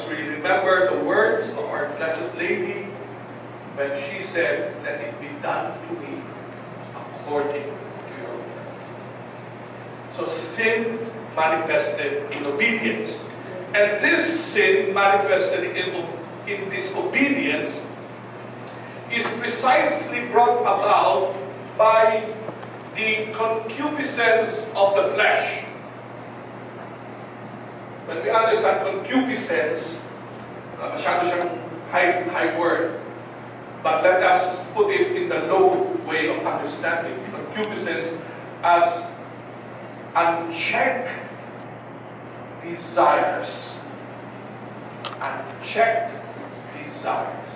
we remember the words of our Blessed Lady when she said, "Let it be done to me according to your will." So sin manifested in obedience. And this sin manifested in disobedience is precisely brought about by the concupiscence of the flesh. When we understand concupiscence, masyado siyang high word, but let us put it in the low way of understanding concupiscence as unchecked desires. Unchecked desires.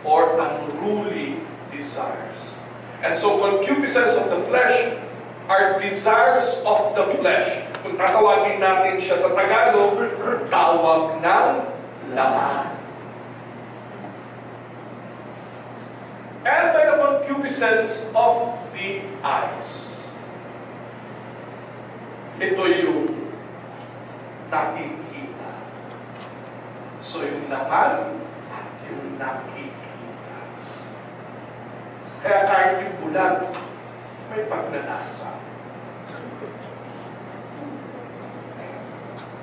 Or unruly desires. And so concupiscence of the flesh are desires of the flesh. Kung tatawagin natin siya sa Tagalog, tawag ng laman. And by the concupiscence of the eyes. Ito yung nakikita. So yung laman at yung nakikita. Kaya kahit yung bulag, may pagnanasa.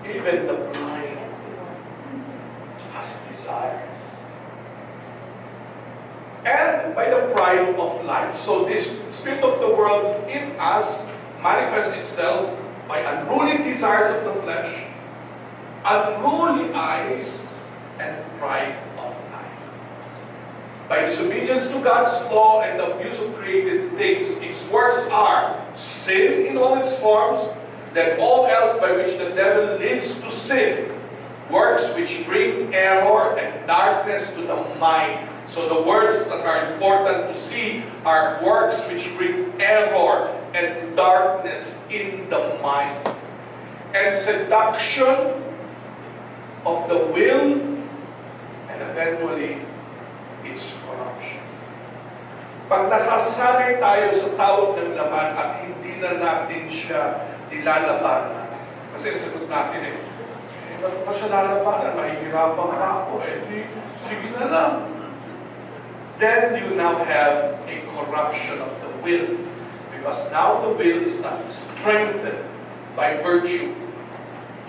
Even the blind has desires. And by the pride of life. So this spirit of the world in us manifests itself by unruly desires of the flesh, unruly eyes, and pride of life. By disobedience to God's law and the abuse of created things, its works are sin in all its forms, then all else by which the devil leads to sin, works which bring error and darkness to the mind. So the words that are important to see are works which bring error and darkness in the mind. And seduction of the will, and eventually its corruption. Pag nasasanay tayo sa tawag ng laman at hindi na natin siya nilalabanan, kasi nasagot natin ba't pa siya lalabanan? Mahihirapan ka ako. Sige na lang. Then you now have a corruption of the will. Because now the will is not strengthened by virtue,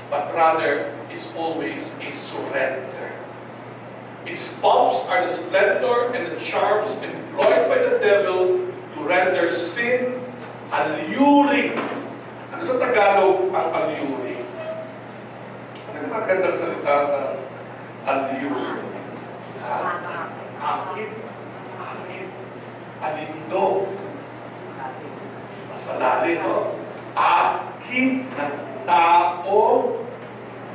but rather is always a surrender. Its pomps are the splendor and the charms employed by the devil to render sin alluring. Ano sa Tagalog ang alluring? Ano yung magandang salita ng alluring? Akit. Alindo. Mas malalim, no? Akit ng tao,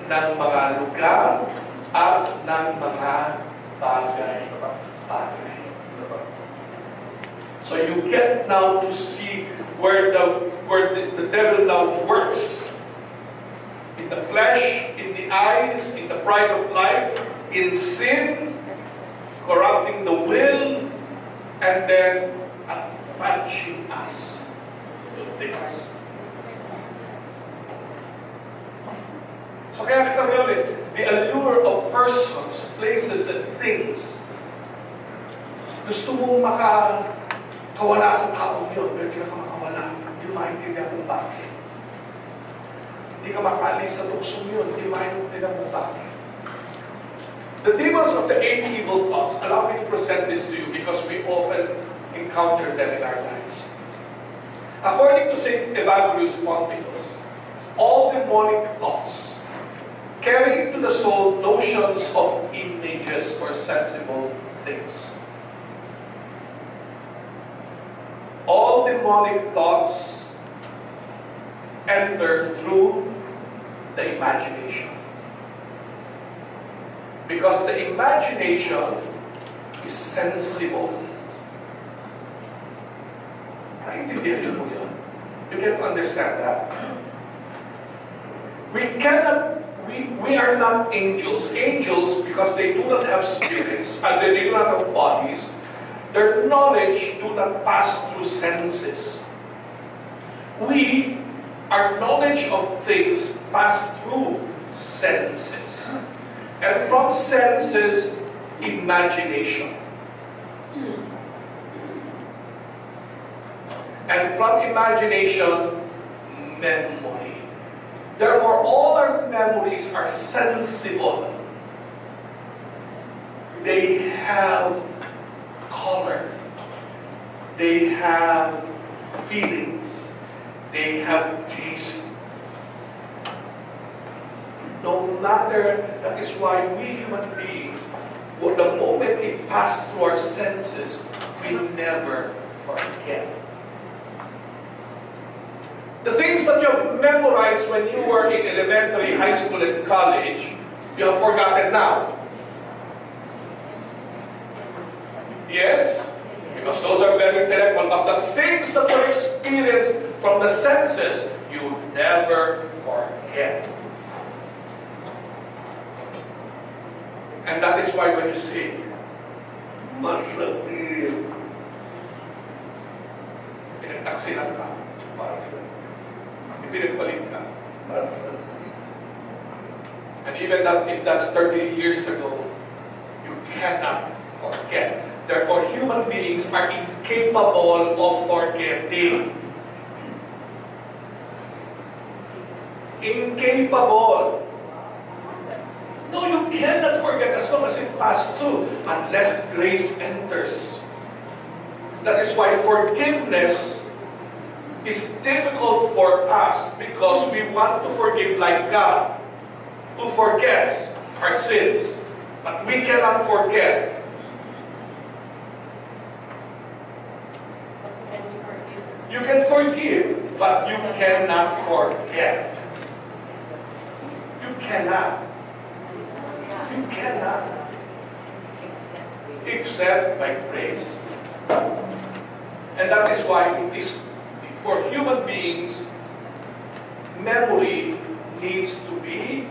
ng mga lugar, at ng mga bagay. So you get now to see where the devil now works. In the flesh, in the eyes, in the pride of life, in sin, corrupting the will, and then attaching us to things. So kaya kita ulit, the allure of persons, places, and things. Gusto mo makawala sa taong yun, pero hindi ka makawala. Hindi maintindihan kung bakit. Hindi ka makaalis sa tuksong yun, hindi maintindihan kung bakit. The demons of the 8 evil thoughts, allow me to present this to you because we often encounter them in our lives. According to St. Evagrius Ponticus, all demonic thoughts carry into the soul notions of images or sensible things. All demonic thoughts enter through the imagination. Because the imagination is sensible. Naintindihan niyo po yun? You can understand that. We are not angels. Angels, because they do not have spirits, and they do not have bodies, their knowledge do not pass through senses. Our knowledge of things pass through senses. And from senses, imagination. And from imagination, memory. Therefore, all our memories are sensible. They have color. They have feelings. They have taste. No matter, that is why we human beings, the moment it passes through our senses, we never forget. The things that you have memorized when you were in elementary, high school, and college, you have forgotten now. Yes? Because those are very intellectual. But the things that you experience from the senses, you never forget. And that is why when you say, masakit, pinagtaksilan ka, masakit. Pinagpalit ka, masakit. And even that, if that's 30 years ago, you cannot forget. Therefore, human beings are incapable of forgetting. Incapable. No, you cannot forget as long as it passed through, unless grace enters. That is why forgiveness is difficult for us, because we want to forgive like God, who forgets our sins. But we cannot forget. You can forgive, but you cannot forget. You cannot. You cannot. Except by grace. And that is why it is, for human beings, memory needs to be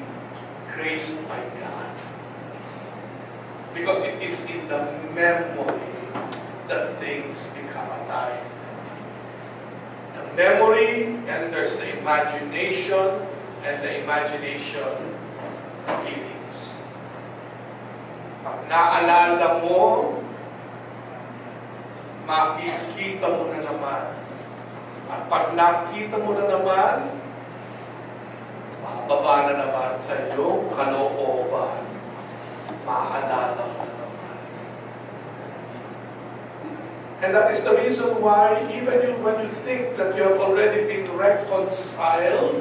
graced by God. Because it is in the memory that things become alive. The memory enters the imagination, and the imagination feelings. Pag naalala mo, makikita mo na naman. At pag nakita mo na naman, mababa na naman sa iyong kalooban. Maalala mo na naman. And that is the reason why, even when you think that you have already been reconciled,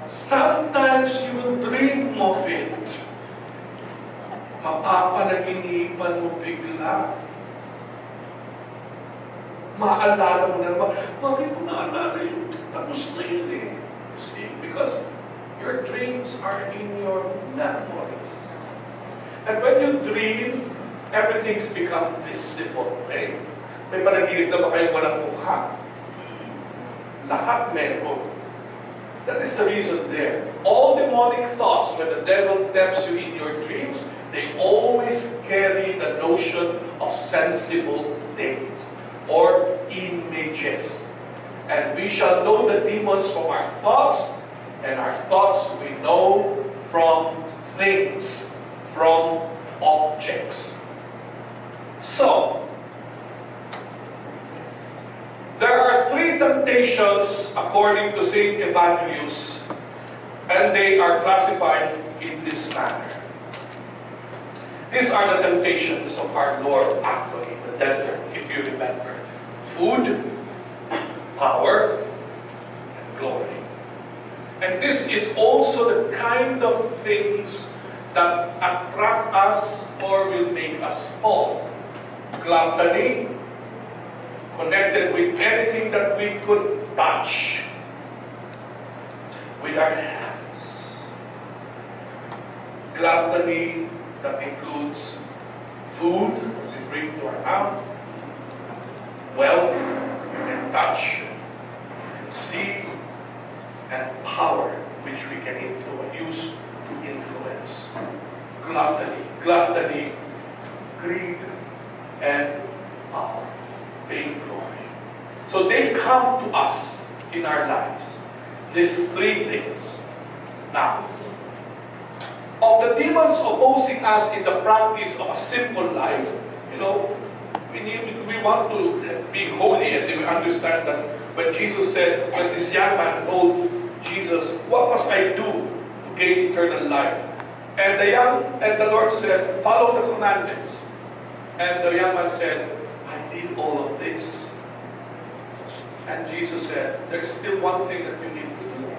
sometimes you will dream of it. Mapapanaginipan mo bigla. Maalala mo na naman, bakit ko naalala yun? Tapos na yun eh. See, because your dreams are in your memories. And when you dream, everything's become visible. Okay? May panaginip na ba kayong walang mukha? Lahat meron. That is the reason there. All demonic thoughts, when the devil tempts you in your dreams, they always carry the notion of sensible things or images. And we shall know the demons from our thoughts, and our thoughts we know from things, from objects. So, there are three temptations according to St. Evangelius, and they are classified in this manner. These are the temptations of our Lord actually in the desert, if you remember. Food, power, and glory. And this is also the kind of things that attract us or will make us fall. Gluttony, connected with anything that we could touch with our hands. Gluttony that includes food that we bring to our mouth, wealth we can touch, we can see, and power which we can use to influence. Gluttony, greed, and power. Vainglory. So they come to us in our lives. These three things. Now, of the demons opposing us in the practice of a simple life, we want to be holy, and we understand that when Jesus said, when this young man told Jesus, what must I do to gain eternal life? And the Lord said, follow the commandments. And the young man said, I did all of this. And Jesus said, there's still one thing that you need to do.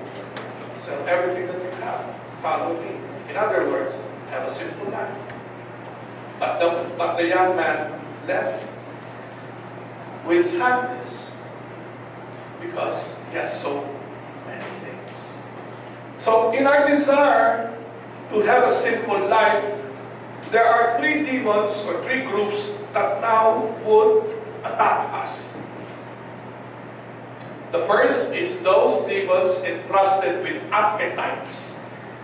Sell everything that you have. Follow me. In other words, have a simple life. But the young man left with sadness because he has so many things. So in our desire to have a simple life, there are three demons or three groups that now would attack us. The first is those demons entrusted with appetites,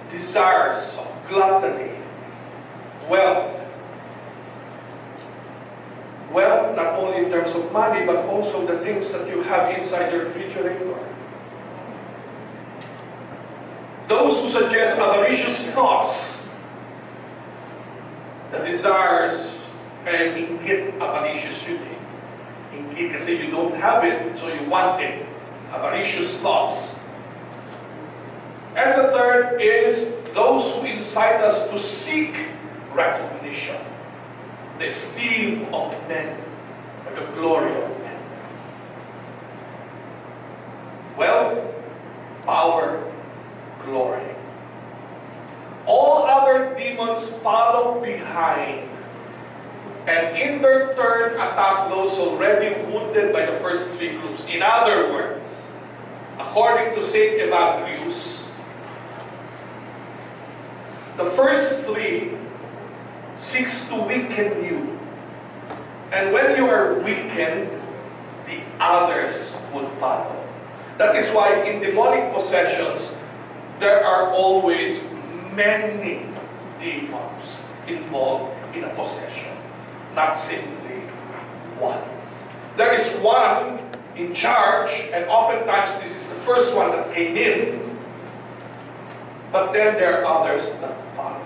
desires of gluttony, wealth. Wealth not only in terms of money, but also the things that you have inside your refrigerator. Those who suggest avaricious thoughts, the desires, kaya inggit avaricious yun eh. Inggit kasi you don't have it, so you want it. Avaricious thoughts. And the third is those who incite us to seek recognition, the esteem of men, and the glory of men. Wealth, power, glory. All other demons follow behind, and in their turn attack those already wounded by the first three groups. In other words, according to St. Evagrius, the first three seeks to weaken you. And when you are weakened, the others will follow. That is why in demonic possessions, there are always many demons involved in a possession, not simply one. There is one in charge, and oftentimes this is the first one that came in, but then there are others that follow.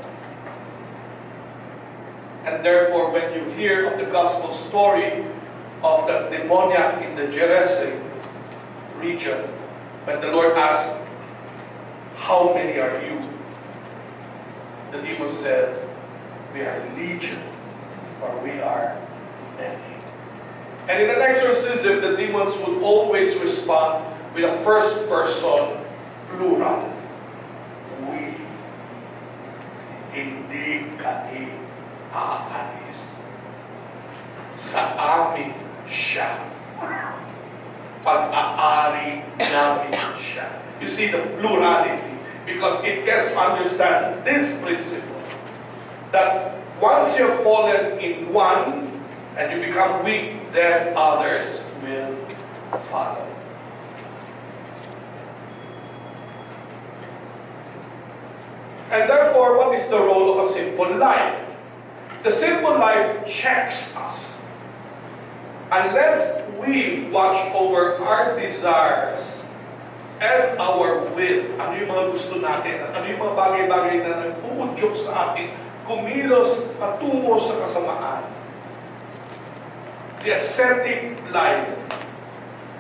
And therefore, when you hear of the gospel story of the demoniac in the Gerasene region, when the Lord asked, how many are you? The demon says, we are legion, for we are many. And in an exorcism, the demons would always respond with a first person plural. We. Hindi kami aalis. Sa amin siya. Pag-aari namin siya. You see the plurality, because it gets to understand this principle, that once you have fallen in one and you become weak, then others will follow. And therefore, what is the role of a simple life? The simple life checks us. Unless we watch over our desires and our will, ano yung mga gusto natin, at ano yung mga bagay-bagay na nag-uudyok sa atin, kumilos patungo sa kasamaan. The ascetic life,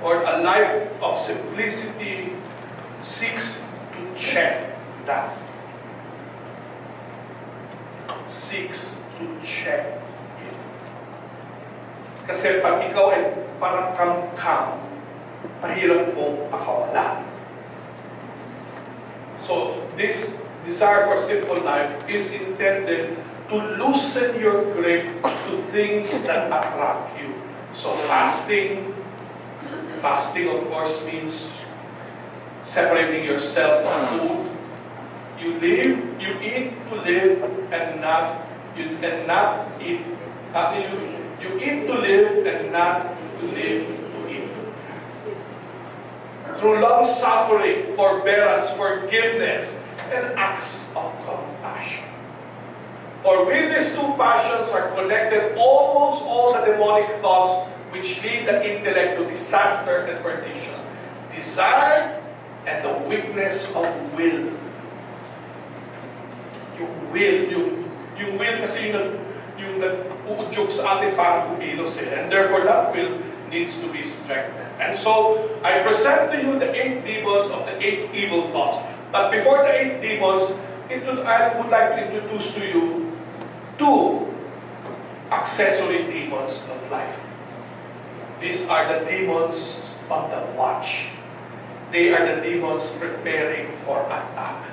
or a life of simplicity, seeks to check that. Seeks to check it. Kasi pag ikaw ay parang kam-kam, mahirap mong pakawalan. So, this desire for simple life is intended to loosen your grip to things that attract you. So, fasting of course means separating yourself from food. You eat to live, and you eat to live and not to live to eat. Through long-suffering, forbearance, forgiveness, and acts of compassion. For with these two passions are connected almost all the demonic thoughts which lead the intellect to disaster and perdition. Desire and the weakness of will Yung will, yung will kasi yung nag-uudyok sa atin para kumilos eh. And therefore, that will needs to be strengthened. And so, I present to you the 8 demons of the 8 evil thoughts. But before the 8 demons, I would like to introduce to you 2 accessory demons of life. These are the demons of the watch. They are the demons preparing for attack.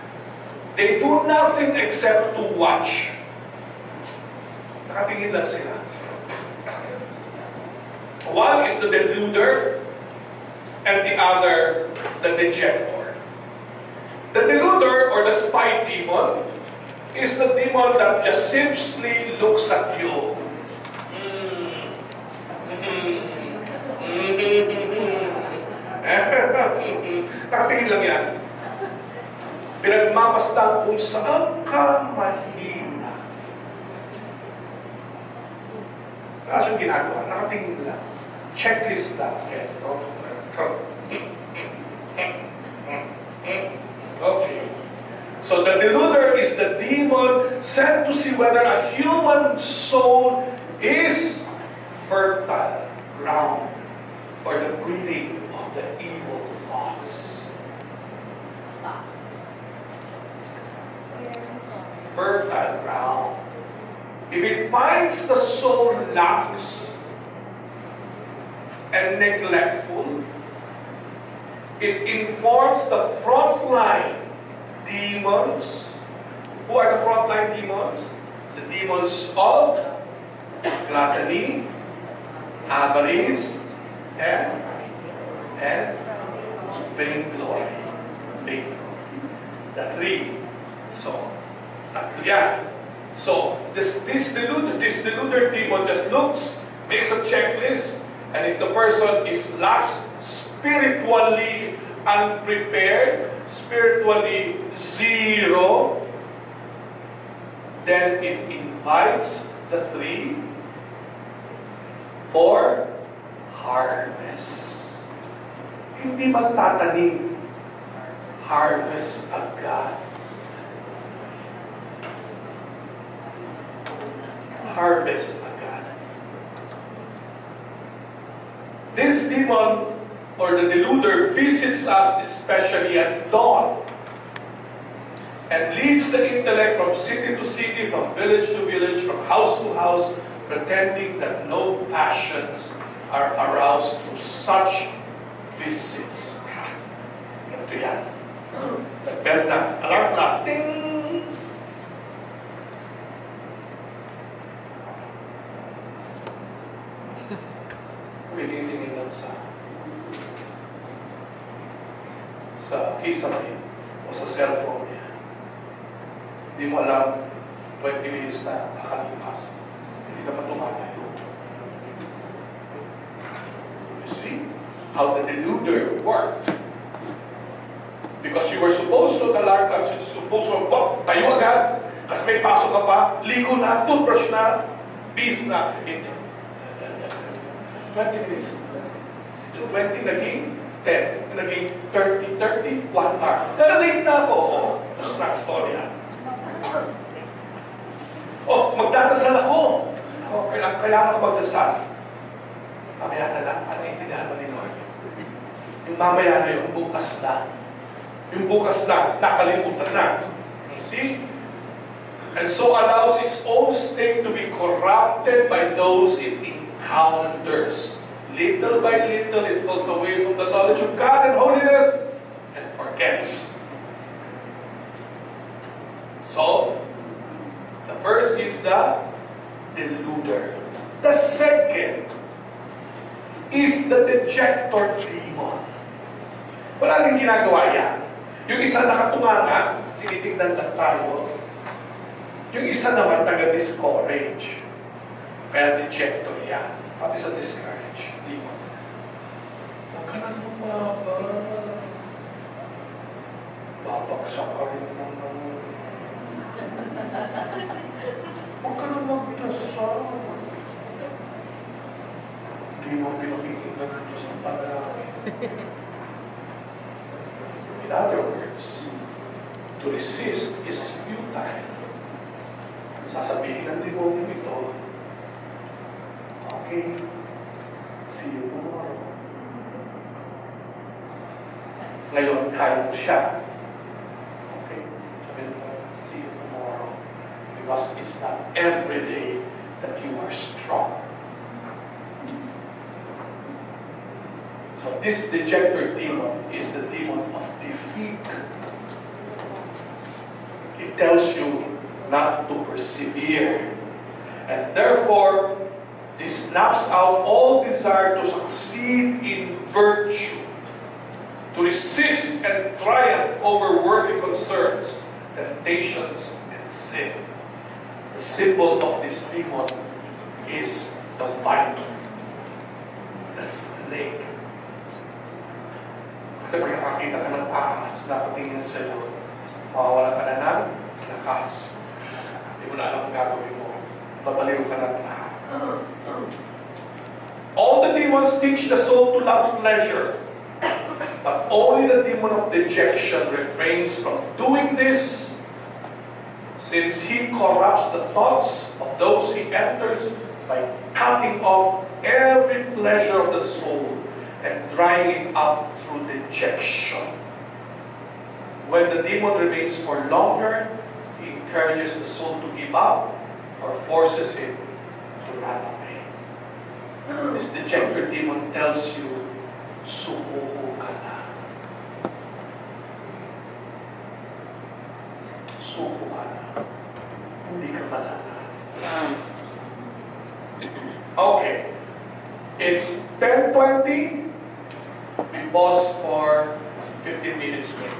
They do nothing except to watch. Nakatingin lang sila. One is the deluder, and the other, the dejector. The deluder, or the spy demon, is the demon that just simply looks at you. Nakatingin lang yan. Pinagmamasdan kung saan ka mahina. Ano yung ginagawa? Nakatingin lang. Checklist lang. Okay. So the deluder is the demon sent to see whether a human soul is fertile ground for the breeding of the evil thoughts. Fertile ground. If it finds the soul lax and neglectful, it informs the frontline demons. Who are the frontline demons? The demons of gluttony, avarice, and vainglory. The 3. So, tatlo yan. So, this deluder demon just looks, makes a checklist, and if the person is lax, spiritually unprepared, spiritually zero, then it invites the 3 for harvest. Hindi magtatanim, harvest agad. Harvest agad. This demon or the deluder visits us especially at dawn and leads the intellect from city to city, from village to village, from house to house, pretending that no passions are aroused through such visits. Ito yan. Nag-bell na. Alarm na. Ding! Pilitingin lang sa kisame o sa cellphone niya. Hindi mo alam 20 minutes na nakalipas. Hindi ka pa tumatayo. You see how the deluder worked. Because you were supposed to, the alarm clock, you're supposed to, tayo agad, kasi may pasok ka pa, ligo na, toothbrush na, bis na. 20 minutes. Yung 20 naging 10, naging 30, 1 hour. Late na ako. Tapos na, story na. Magdadasal ako. Kailangan ko magdasal. Mamaya na lang, naintindihan mo ni Lord. Yung mamaya na yun, bukas na. Yung bukas na, nakalimutan na. You see? And so allows its own state to be corrupted by those it encounters. Little by little, it falls away from the knowledge of God and holiness and forgets. So, the first is the deluder. The second is the dejector demon. Wala din ginagawa yan. Yung isa nakatunganga, tinitignan lang tayo. Yung isa naman taga-discourage. Kaya dejector yan. Pati sa discourage. Demon. Huwag ka na lumaba. Babagsak ka rin naman. Huwag ka na magdasal. Hindi mo pinakikita dito sa panalangin. In other words, to resist is futile. sabihin ng demonyo ito, okay, see you tomorrow. Ngayon, kaya mo siya. Okay, sabi mo, see you tomorrow. Because it's not every day that you are strong. So this dejector demon is the demon of defeat. It tells you not to persevere. And therefore, this snaps out all desire to succeed in virtue, to resist and triumph over worldly concerns, temptations, and sin. The symbol of this demon is the viper, the snake. Kasi pag nakakita ka ng ahas na patingin sa'yo, mawawala ka na ng lakas. Hindi mo na alam ang gagawin mo. Babaliw ka na lahat. All the demons teach the soul to love pleasure, but only the demon of dejection refrains from doing this, since he corrupts the thoughts of those he enters by cutting off every pleasure of the soul and drying it up through dejection. When the demon remains for longer, he encourages the soul to give up or forces it to run away. This dejector demon tells you, sumuko ka na. Suko ka na. Hindi ka malala. Okay. It's 10:20. We pause for 15 minutes more.